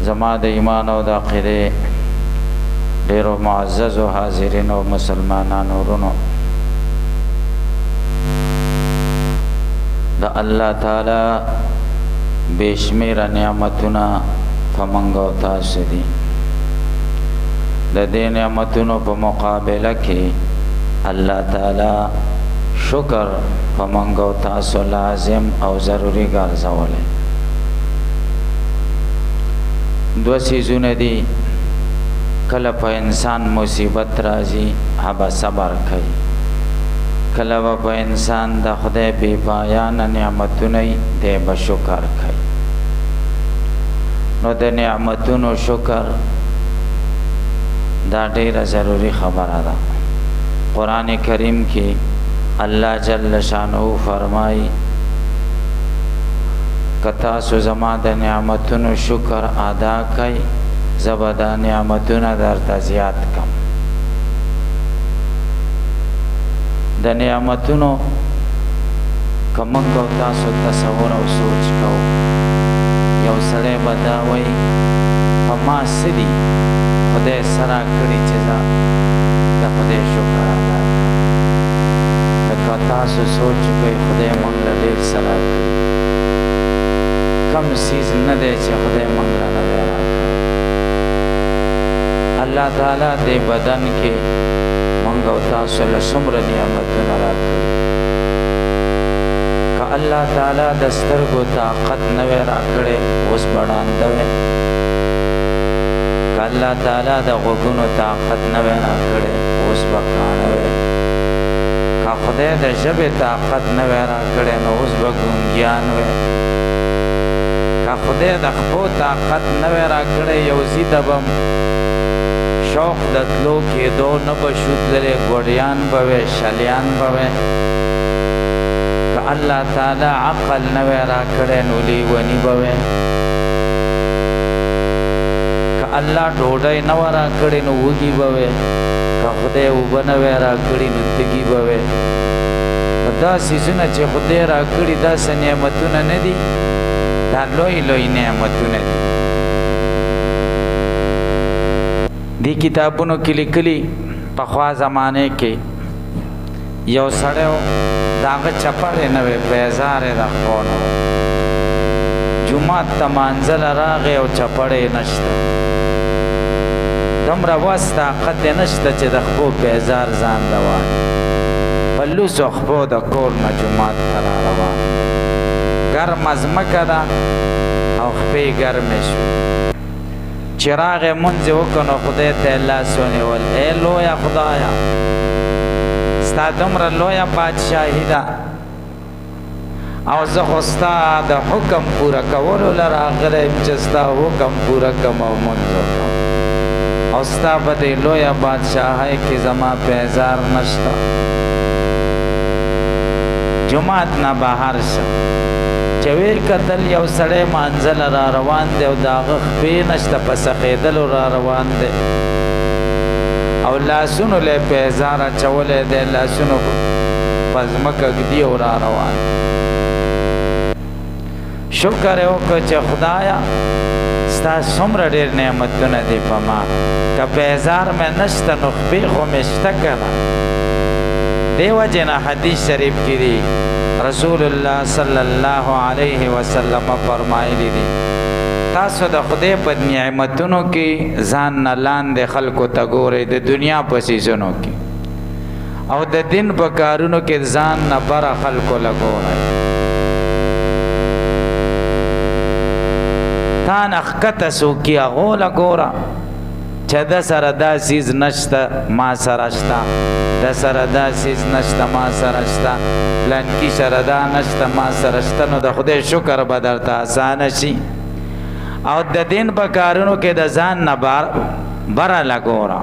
زما د ایمان او د عقیدې ډیرو معززو حاضرینو مسلمانانو ورونو، د الله تعالی بشمیره نعمتونه په موږ او تاسو دي. د دې نعمتونو په مقابله کې الله تعالی شکر په موږ او تاسو لازم او ضروري ګرځولی. دو سیزونه دي، کله په انسان مصیبت راځي هغه صبر کوي، کله په انسان د خدای بې پایانه نعمتونه دی به شکر کوي. نو د نعمتونو شکر دا ډیره ضروری خبره ده. قرآن کریم کې الله جل شانه فرمایي که تاسو زما د نعمتونو شکر ادا کوئ زه به دا نعمتونه درته زیات کم. د نعمتونو که موږ او تاسو تصور او سوچ کوو، یو سړی به دا وایي په ما څه دي خدای څه راکړي چې زه د خدای شکر ادا کړم. لکه تاسو سوچ کوئ خدای موږ له ډېر څه راکړي، کم څیز نه دی چې خدای موږ له نه دی راکړی. الله تعالی دې بدن کې موږ او تاسو له څومره نعمتونه راکړي. که الله تعالی د سترګو طاقت نه وی راکړی اوس به ړانده وی. که الله تعالی د غوږونو طاقت نه وی راکړی اوس به کاڼه وی. که خدای د ژبې طاقت نه وی راکړی نو اوس به ګونګیان وی. که خدای د خپو طاقت نه وی راکړی یو ځي ته به شوق د تلو کېدو نه به شو تللی، ګوډیان به وی، شلیان به وی. که الله تعالی عقل نه وی راکړی نو لیوني به وی. که الله ډوډۍ نه وه راکړې نو وږي به وی. که خدای اوبه نه وی راکړي نو تږي به وی. دا څیزونه چې خدای راکړي دا څه نعمتونه نه دي؟ دا لوی لوی نعمتونه دي. دی کتابونو کې لیکلي پخوا زمانې کې یو سړی و، د هغه چپړې نه وې، بیزار یې د خپو نه و. جومات ته مانځله راغی او چپړې یې نشته، دومره وس طاقت یې نشته چې د خپو بیزار ځان روان په لوڅو خپو د کور نه جومات ته را روان. ګرمه ځمکه ده او خپې ګرمې شوې. چې راغې مونځ یې وکړ نو خدای ته یې لاس ونیول، ای لویه خدایه ستا دومره لویه بادشاهي ده او زه خو ستا د حکم پوره کولو له راغلی یم چې ستا حکم پوره کړم او مونځ وکړم، او ستا په دې لویه بادشاهۍ کې زما بیزار نشته. جومات نه بهر شه چې ویې کتل یو سړی مانځله را روان دی او د هغه خپې نشته، په سخېدلو را روان دی او لاسونو له یې بیزار اچولی دی، لاسونو په ځمکه ږدي او را روان. شکر یې وکړ چې خدایه ستا څومره ډېر نعمتونه دي په ما، که بیزار مې نشته نو خپې خو مې شته که نه. دې وجې نه حدیث شریف کې دي رسول الله صلی الله علیه وسلم فرمایلی دي تاسو د خدای په نعمتونو کې ځان نه لاندې خلکو ته ګورئ، د دنیا په څیزونو کې، او د دین په کارونو کې ځان نه بره خلکو له ګورئ. تا نه ښکته څوک یې هغو له ګوره چې د سره دا څیز نشته ما سره شته، د سره دا څیز نشته ما سره شته، پلانکي سره دا نشته ما سره شته. نو د خدای شکر به درته اسانه شي. او د دین په کارونو کې د ځان نه بره لګوره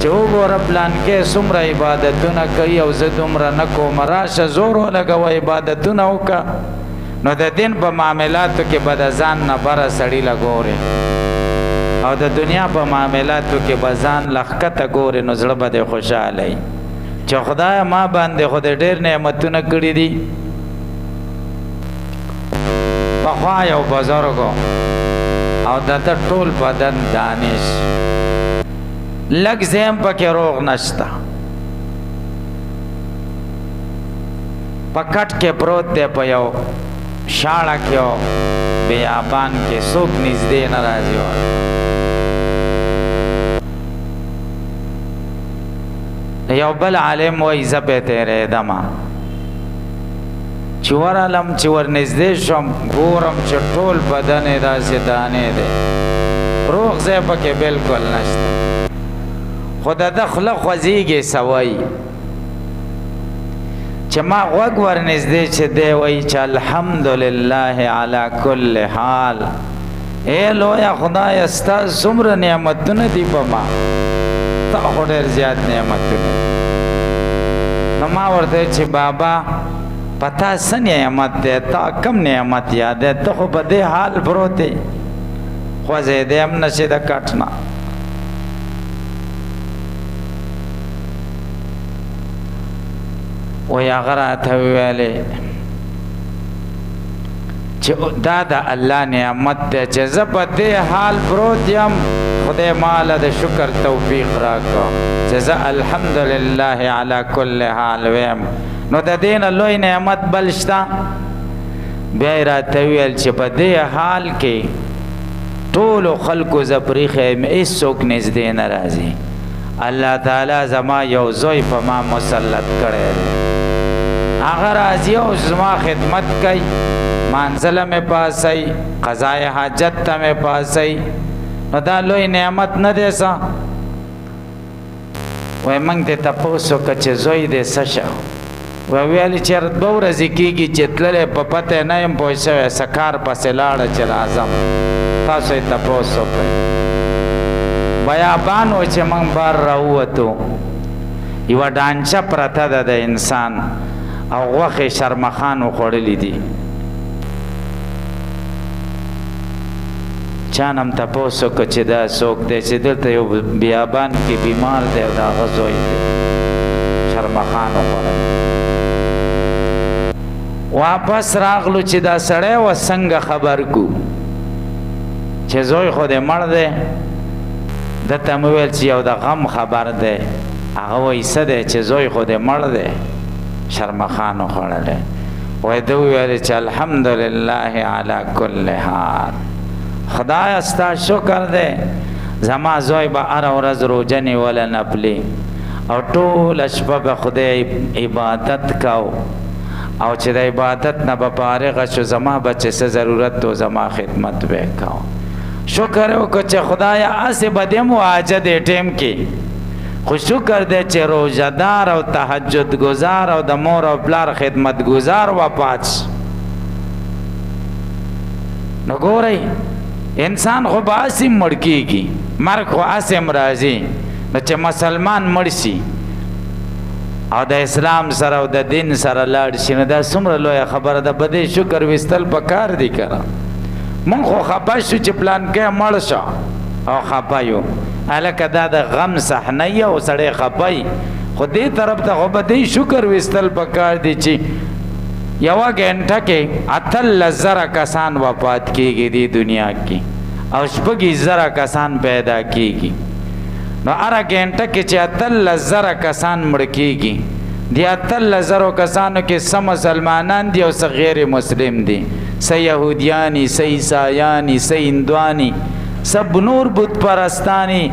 چې وګوره پلانکي څومره عبادتونه کوي او زه دومره نه کوم، راشه زور ولګوه عبادتونه وکړه. نو د دین په معاملاتو کې به د ځان نه بره سړي لګورې او د دنیا په معاملاتو کې به ځان له ښکته ګورې، نو زړه به دې خوشحاله وي چې خدایه ما باندې خو دې ډېر نعمتونه کړي دي. پخوا یو بزرگو او د ټول بدن دانش لږ زیم پکې روغ نشته په کټ کې پروت دی په یو شاړه کې او بیابان کې څوک نږدې نه راځي یو بل عالم وایي زه پې تېرېدمه چې ورغلم چې ورنږدې شوم ګورم چې ټول بدن یې داسې دانې دی روغ ځای پکې بلکل نشته خو د ده خوله خوځېږي څه وایي چې ما غوږ ورنږدې چې دی وایي چې الحمدلله علی کل حال ای لویه خدایه ستا څومره نعمتونه دي په ما تا خو ډېر زیات نعمتونه نو ما ورته چې بابا پتا څه نعمت دی تا کم نعمت یاد دی ته خو په دې حال پروت یې خوځېدی هم نشې د کټ نه وی هغه راته وویلې چې دا د الله نعمت دی چې زه په دې حال پروت یم خدای ماله د شکر توفیق راکړه چې زه الحمدلله علی کل حال ویم نو د دې نه لوی نعمت بل شته بیا یې راته وویل چې په دې حال کې ټولو خلکو زه پرېښی یم هېڅوک نږدې نه راځي الله تعالی زما یو زوی په ما مسلط کړی دی هغه راځي او زما خدمت کوي مانځله مې پاسوي قضای حاجت ته مې پاسوي نو دا لوی نعمت نه دی څه وایي موږ دې تپوس وکړه چې زوی دې څه شه ویل چې 2 ورځې کېږي چې تللی په پته نه یم پوه شوی څه کار پسې لاړه چې راځم تاسو یې تپوس وکړئ بیابان و چې موږ بار راووتو یوه ډانچه پرته ده د انسان او غوښې شرمخانو خوړلي دي چا نه هم تپوس وکړه چې دا څوک دی چې دلته یو بیابان کې بیمار دی او د هغه زوی دی شرمخانو خوړلی واپس راغلو چې دا سړی و څنګه خبر کو چې زوی خو دې مړ دی ده ته مې وویل چې یو د غم خبر دی هغه وایي څه دی چې زوی خو دې مړ دی شرمخانو خوړلی وایي ده وویل چې الحمدلله علی کل حال خدایه ستا شکر دی زما زوی به هره ورځ روژه نیوله نفلي او ټوله شپه به خدای عبادت کو او چې د عبادت نه به فارغه شو زما به چې څه ضرورت و زما خدمت به یې کو شکر یې وکړه چې خدایه هسې به دې مو حاجه دې ټیم کې خو شکر دی چې روژهدار او تهجد ګزار او د مور او پلار خدمت ګزار وفات نو ګورئ انسان خو به هسې مړ کېږي مرګ خو هسې هم راځي نو چې مسلمان مړ شي او د اسلام سره او د دین سره لاړ شي نو دا څومره لویه خبره ده په دې شکر ویستل پکار دي که نه مونږ خو خفه شو چې پلانکی مړ شه او خفه یو هلکه دا د غم صحنه یي او سړی خفه یي خو دې طرف ته خو به دې شکر ویستل پکار دي چې یوه ګنټه کې 18,000 کسان وفات کېږي دې دنیا کې او 6,000 کسان پیدا کېږي نو هره ګنټه کې چې 18,000 کسان مړ کېږي دې 18,000 کسانو کې څه مسلمانان دي او څه غیر مسلم دي څه یهودیانی څه عیسایانی څه هندوانی څه نور بت پرستانی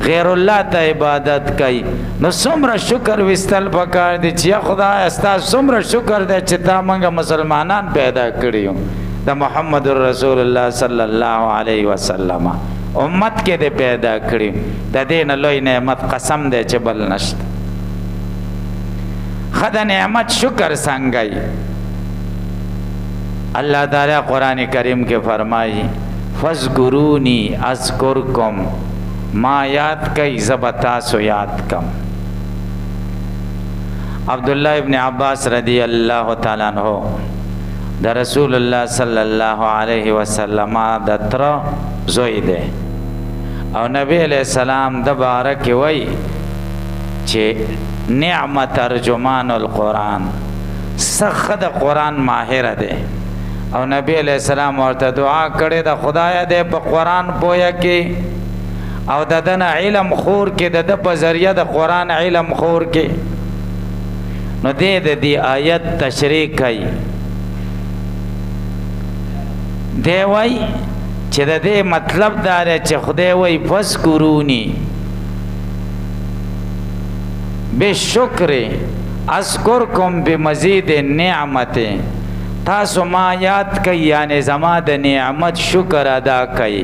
غیر الله ته عبادت کوي نو څومره شکر ویستل پکار دی چې یا خدای ستا څومره شکر دی چې تا موږ مسلمانان پیدا کړي یو د محمد رسول الله صلی الله علیه وسلم امت کې دې پیدا کړي د دې نه لوی نعمت قسم دی چې بل نشته ښه د نعمت شکر څنګه وي الله تعالی قرآن کریم کې فرمایي فاذکرونی اذکرکم ما یاد کئی زب تاسو یاد کم عبداللہ ابن عباس رضی اللہ تعالیٰ عنہ دا رسول اللہ صلی اللہ علیہ وسلم دا تر زوی دے او نبی علیہ السلام دا بارک وی چه نعمت ترجمان القرآن سخد قرآن ماہر دے او نبی علیہ السلام ورته دعا کړې د خدای دې په قرآن پوهه کې او د دنه علم خور کې د په ذریعہ د قرآن علم خور کې نو دې د دې آیت تشریح کوي دی وای چې د دې مطلب دا دی چې خدای وای فذکرونی بشکر اذکرکم بمزید نعمت تاسو ما یاد کئ یعنی زما د نعمت شکر ادا کئ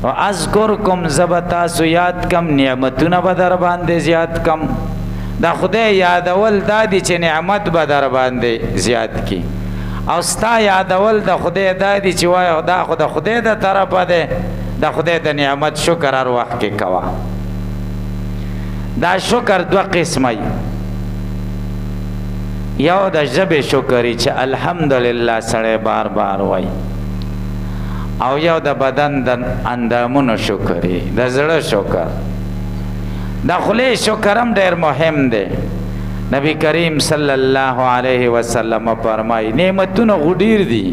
و اذکرکم زب تاسو یاد کم نعمتونه به در باندې زیات کم دا خدای یادول دا دی چې نعمت به در باندې زیات کی او ستا یادول د خدای دا دی چې وای دا خو د خدای د طرفه ده د خدای د نعمت شکر هر وخت کې کوه دا شکر دو قسمه یو د ژبې شکر چې الحمدلله سړی بار بار وای او یو د بدن د اندامونو شکر د زړه شکر د خولې شکر هم ډېر مهم دی نبی کریم صلی الله علیه وسلم فرمای نعمتونه غډیر دي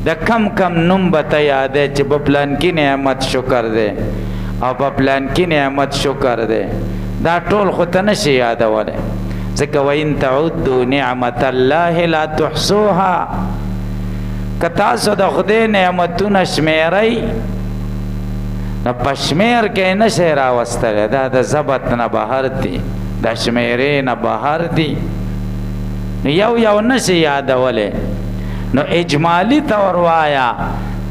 د کم کم نوم به ته یادې چې په پلان کې نعمت شکر دی او په پلان کې نعمت شکر دی دا ټول خو ته نشي یادولی ځکه وإن تعدوا نعمت الله لا تحصوها که تاسو د خدای نعمتونه شمیرئ نو په شمیر کې نشئ راوستلی دا د ضبط نه بهر دي د شمیرې نه بهر دي نو یو نشي یادولی نو اجمالی طور وایا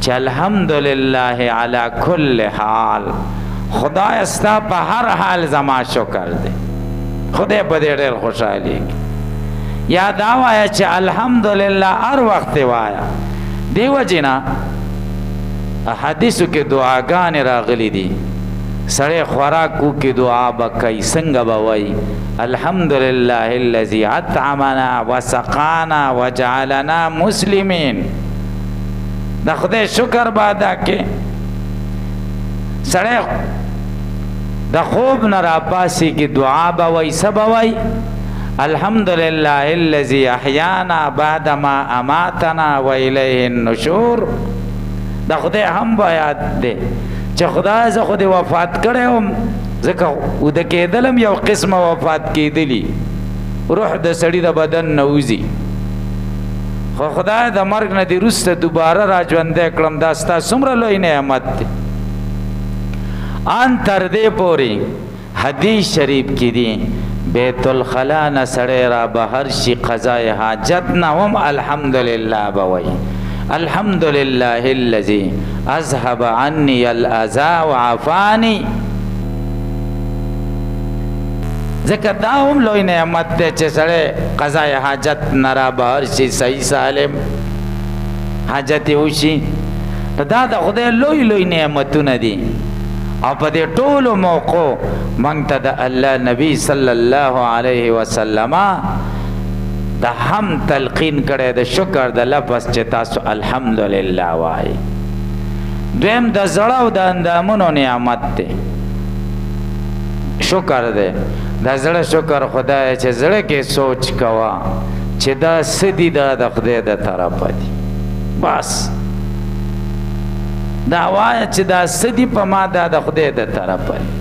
چې الحمدلله علی کل حال خدای ستا په هر حال زما شکر دی خدای په دې ډېر خوشحالېږي یا دا وایه چې الحمدلله هر وخت وایه دې وجې نه حدیثو کې دعاګانې راغلي دي سړی خوراک وکړي دعا به کوي څنګه به وایي الحمدلله الذي اطعمنا وسقانا وجعلنا مسلمین د خدای شکر به ادا کې سړی د خوب نه راپاسي کې دعا به وایي څه به وایي الحمدلله الذي احیانا بعد ما اماتنا والیه النشور د خدای هم به یاد دی چې خدای زه خو دې وفات کړی وم ځکه وده کېدلم یو قسمه وفات کېدلي روح د سړي د بدن نه وځي خو خدای د مرګ نه دې وروسته دوباره را ژوندی کړم دا ستا څومره لوی نعمت دی ان تر دې پورې حدیث شریف کې دي بیت الخلا نه سړی را بهر شي قضای حاجت نه هم الحمدلله به وایي الحمدلله الذي اذهب عني الاذى وعافاني ځکه دا هم لوی نعمت دی چې سړی قضای حاجت نه را بهر شي صحیح سالم حاجت یې وشي دا د خدای لوی لوی نعمتونه دي او په دې ټولو موقعو موږ ته د الله نبی صلی الله علیه وسلم د هم تلقین کړی د شکر د لفظ چې تاسو الحمدلله وایي دویم د زړه او د اندامونو نعمت دی شکر دی د زړه شکر خدای چې زړه کې سوچ کوه چې دا څه دي دا د خدای د طرفه دي بس دا وایه چې دا څه دي په ما دا د خدای د طرفه دي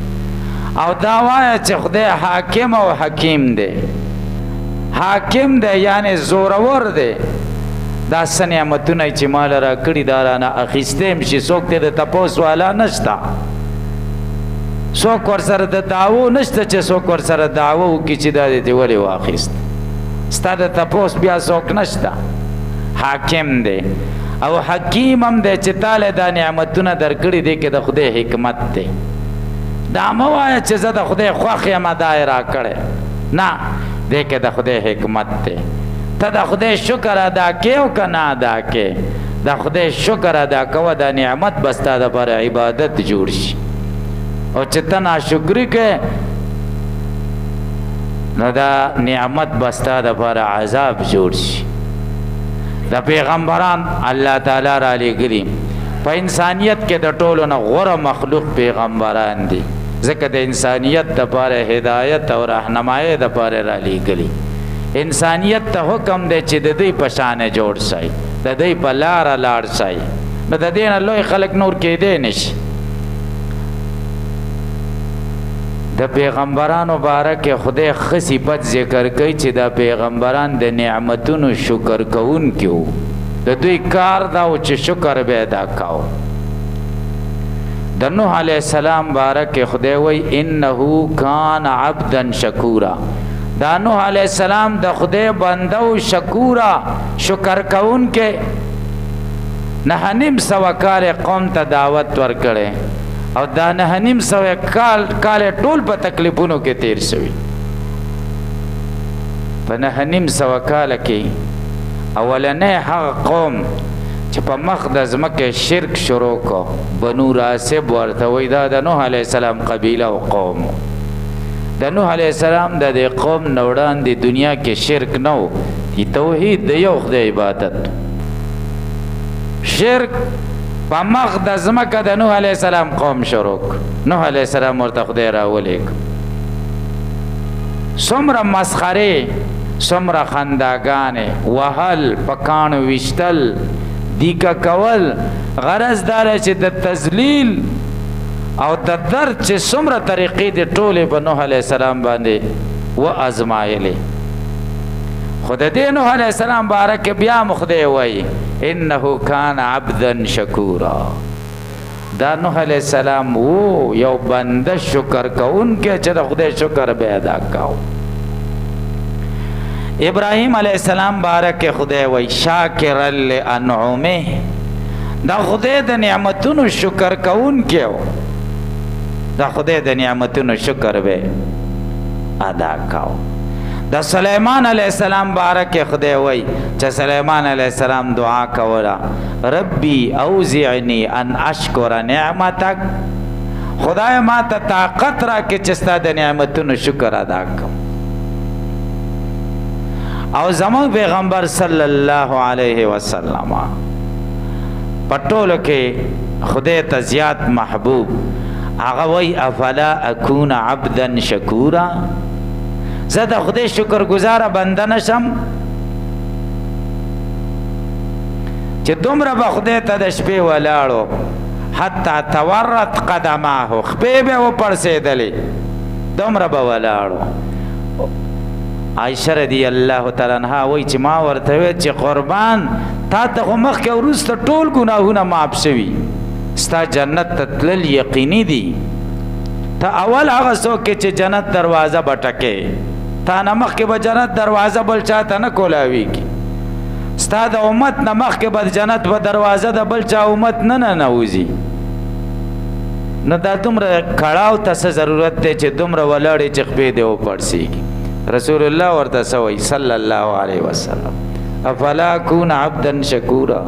او دا وایه چې خدای حاکم او حکیم دی حاکم دی یعنی زورور دی دا څه نعمتونه چې مال را کړي دا رانه اخیستی م شي څوک دې د تپوس والا نشته څوک ورسره د دعوو نشته چې څوک ورسره دعوه وکړي چې دا دې ولې واخیست ستا د تپوس بیا څوک نشته حاکم دی او حکیم هم دی چې تاله دا نعمتونه درکړي دي کې د خدای حکمت دی دا مه وایه چې زه د خدای خوښ یم دا یې راکړی نه دی کې د خدای حکمت دی ته د خدای شکر ادا کې او که نه ادا کې د خدای شکر ادا کوه دا نعمت به ستا دپاره عبادت جوړ شي او چې ته ناشکري کې نو دا نعمت به ستا دپاره عذاب جوړ شي د پیغمبران الله تعالی را لېږلي په انسانیت کې د ټولو نه غوره مخلوق پیغمبران دي ځکه د انسانیت دپاره هدایت او رهنمایۍ دپاره را لېږلي انسانیت ته حکم دی چې د دوی په شانې جوړ شئ د دوی په لاره لاړ شئ نو د دې نه لوی خلک نور کېدی نشي. د پیغمبرانو باره کې خدای ښه صفت ذکر کوي چې دا پیغمبران د نعمتونو شکر کوونکي وو. د دوی کار دا و چې شکر به ادا کاو. د نوح علیه السلام باره کې خدای وایي انه کان عبدا شکورا. دا نوح علیه السلام د خدای بنده و شکورا شکر کوونکی. 9.5 کال قوم ته دعوت ورکړی او دا 9.5 کال ټول په تکلیفونو کې تیر شوي. په 9.5 کال کې اولنی هغه قوم چې په مخ د ځمکې شرک شروع کو بنو راسب ورته وایي دا د نوح علیه السلام قبیله او قوم. د نوح علیه السلام د دې قوم نه وړاندې دنیا کې شرک نه و، توحید د یو خدای عبادت. شرک په مخ د ځمکه د نوح علیه السلام قوم شروع نوح علیه السلام ورته خدای راولېږ. څومره مسخرې څومره خنداګانې وهل پکاڼو ویشتل دیکه کول، غرض دا دی چې د تذلیل او د درد چې څومره طریقې دي ټولې په نوح علیه السلام باندې وازمایلې. خو د دې نوح علیه السلام باره کې بیا مو خدای وایي انه کان عبدا شکورا. دا نوح علیه السلام و یو بنده شکر کوونکی چې د خدای شکر به ادا کاو. ابراهیم علیه السلام باره کې خدای وایي شاکرا لانعمه. دا خدای د نعمتونو شکر کوونکی و. دا خدای د نعمتونو شکر به ادا کاو. د سلیمان علیه السلام باره کې خدای وایي چې سلیمان علیه السلام دعا کوله ربی اوزعنی ان اشکر نعمتک. خدای ما ته طاقت راکړه چې ستا د نعمتونو شکر ادا کړم. او زموږ پیغمبر صلی الله علیه وسلم په ټولو کې خدای ته زیات محبوب هغه وایي افلا اکون عبدا شکورا. زه د خدای شکر گزاره بنده نشم چې دومره به خدای ته د شپې ولاړو حتی تورت قدماه خپې به وپړسېدلې دومره به ولاړو. عایشه رضی الله تعالی عنها وایي چې ما ورته وویل چې قربان تا ته خو مخکې وروسته ټول ګناهونه معاف شوي، ستا جنت ته تلل یقیني دي. ته اول هغه څوک چې جنت دروازه به ټکې، تا نه مخکې به جنت دروازه بل چا ته نه کولاویږي. ستا د امت نه مخکې به جنت په دروازه د بل چا امت نه ننوځي. نو دا دومره کړاو ته څه ضرورت دی چې دومره ولاړې چې خپې دې وپړسېږي. رسول الله ورته څه وایي صلی الله علیه وسلم افلا اکون عبدا شکورا.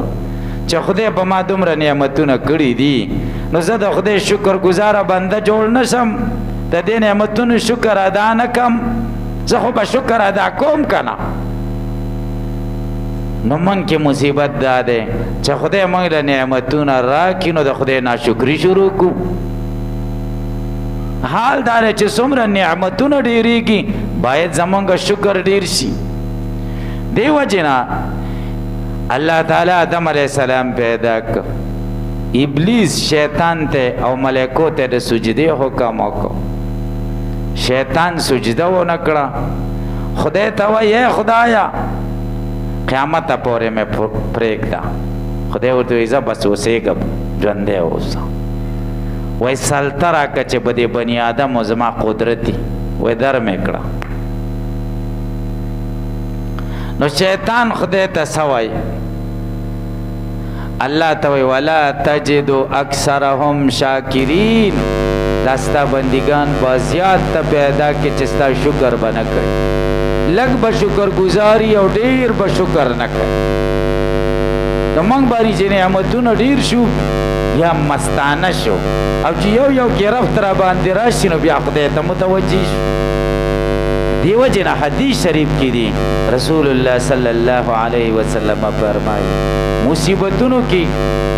چې خدای په ما دومره نعمتونه کړي دي نو زه د خدای شکر گزاره بنده جوړ نشم، د دې نعمتونو شکر ادا نه کم. زه خو به شکر ادا کوم که نه. نو من کې مصیبت دا دی چې خدای موږ له نعمتونه راکړي نو د خدای ناشکري شروع کړو. حال دا دی چې څومره نعمتونه ډېرېږي باید زمونږ شکر ډېر شي. دې وجې نه الله تعالی آدم علیه السلام پیدا کړ. ابلیس شیطان ته او ملائکو ته د سجدې حکم وکړ. شیطان سجده ونه کړه. خدای ته وایي ای خدایا قیامت پورې مې پرېږده. خدای ورته وایي زه بس اوسېږم ژوندی اوسه. وایي سلطه راکړه چې په دې بني آدمو زما قدرت دي. وایي در مې کړه. نو شیطان خدای ته څه وایي؟ الله ته وایي ولا تجدو اکثرهم شاکرین. دا ستا بندگان با زیات ته پیدا کې چې ستا شکر به نه کوي. لږ به شکر گزاري او ډېر به شکر نه کوي. د موږ باندې چې نعمتونه ډېر شو بیا مستانه شو او چې یو یو کې رفت را باندې راشي نو بیا خدای ته متوجه شو. دی وجه نه حدیث شریف کې دی رسول الله صلی الله علیه وسلم فرمایي مصیبتونو کې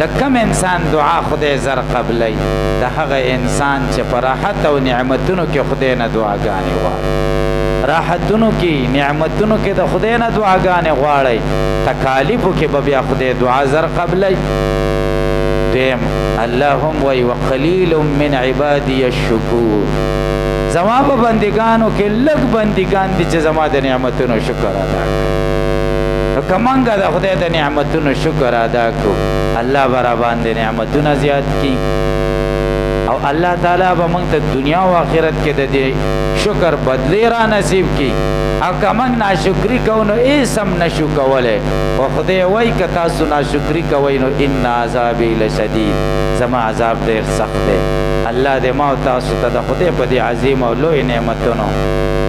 د کم انسان دعا خدای زر قبلی د هغه انسان چې په راحت او نعمتونو کې خدای نه دعاګانې غواړي. راحتونو کې نعمتونو کې د خدای نه دعاګانې غواړئ تکالیفو کې به بیا خدای دعا زر قبلئ دیم الله هم وی وقلیل من عبادی الشکور زما په بندگانو کې لږ بندگان دي چې زما د نعمتونو شکر ادا کړي که منګه د خدای د نعمتونو شکر ادا کړو الله به را باندې نعمتونه زیات کړي او الله تعالی به موږ ته دنیا او آخرت کې د دې شکر بدلی را نصیب کړي او که موږ ناشکري کوو نو هېڅ هم نشو کولی او خدای وایي که تاسو ناشکري کوئ نو ان عذابي لشدید زما عذاب ډېر سخت دی الله دې ما او تاسو ته د خدای په دې عظیم او لوی نعمتونو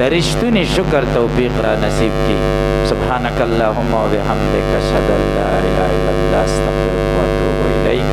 د رښتوني شکر توفیق را نصیب کړي سبحانك اللهم وبحمدك اشهد ان لا اله الا انت استغفرك واتوب الیک